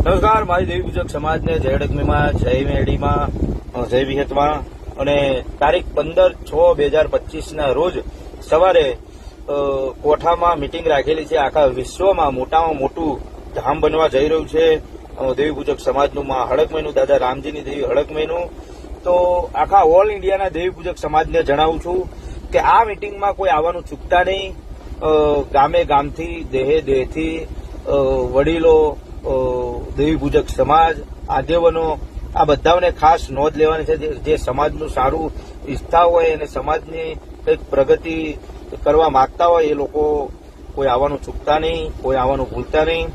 નમસ્કાર, મારી દેવી પૂજક સમાજને જય અડકમીમાં, જય મેડીમાં, જય વિહતમાં અને તારીખ 15/6/2025 રોજ સવારે કોઠામાં મિટિંગ રાખેલી છે. આખા વિશ્વમાં મોટામાં મોટું ધામ બનવા જઈ રહ્યું છે દેવી પૂજક સમાજનું માં હડકમઈનું, દાદા રામજીની દેવી હડકમઈનું. તો આખા ઓલ ઇન્ડિયાના દેવી પૂજક સમાજને જણાવું છું કે આ મિટિંગમાં કોઈ આવવાનું ચૂકતા નહીં. ગામે ગામથી, દેહે દેહથી વડીલો, દેવી પૂજક સમાજ, આગેવાનો, આ બધાને ખાસ નોંધ લેવાની છે. જે સમાજનું સારું ઈચ્છતા હોય અને સમાજની કંઈક પ્રગતિ કરવા માંગતા હોય એ લોકો કોઈ આવવાનું ચૂકતા નહીં, કોઈ આવવાનું ભૂલતા નહીં.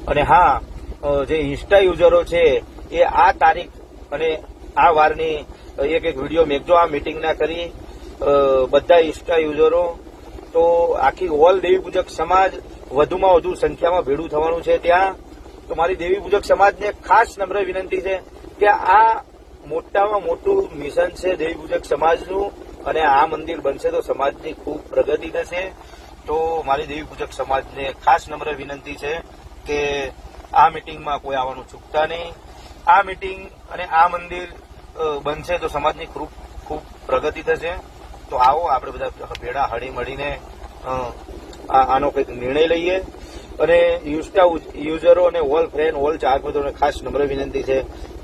અને હા, જે ઇન્સ્ટા યુઝરો છે એ આ તારીખ અને આ વારની એક વિડીયો મેકજો આ મિટિંગના કરી બધા ઇન્સ્ટા યુઝરો. તો આખી ઓલ દેવી પૂજક સમાજ વધુમાં વધુ સંખ્યામાં ભેડું થવાનું છે ત્યાં. તો મારી દેવી પૂજક સમાજને ખાસ નમ્ર વિનંતી છે કે આ મોટામાં મોટું મિશન છે દેવી પૂજક સમાજનું, અને આ મંદિર બનશે તો સમાજની ખૂબ પ્રગતિ થશે. તો મારી દેવી પૂજક સમાજને ખાસ નમ્ર વિનંતી છે કે આ મિટિંગમાં કોઈ આવવાનું ચૂકતા નહીં. આ મિટિંગ અને આ મંદિર બનશે તો સમાજની ખૂબ પ્રગતિ થશે. તો આવો આપણે બધા ભેડા હળી મળીને આનો કંઈક નિર્ણય લઈએ. અને ઇન્સ્ટા યુઝરો અને ઓલ ફ્રેન્ડ, ઓલ ચાહકોને ખાસ નમ્ર વિનંતી છે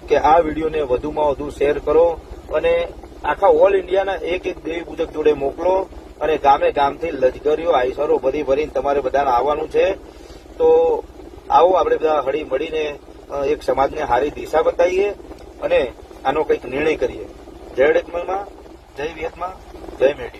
કે આ વિડીયોને વધુમાં વધુ શેર કરો અને આખા ઓલ ઇન્ડિયાના એક દેવી પૂજક જોડે મોકલો. અને ગામે ગામથી લશ્કરીઓ, આઈસરો ભરીને તમારે બધાને આવવાનું છે. તો આવો આપણે બધા હળી મળીને એક સમાજને સારી દિશા બતાવીએ અને આનો કંઈક નિર્ણય કરીએ. જય અડકમલમાં, જય વિહતમાં, જય મેડી.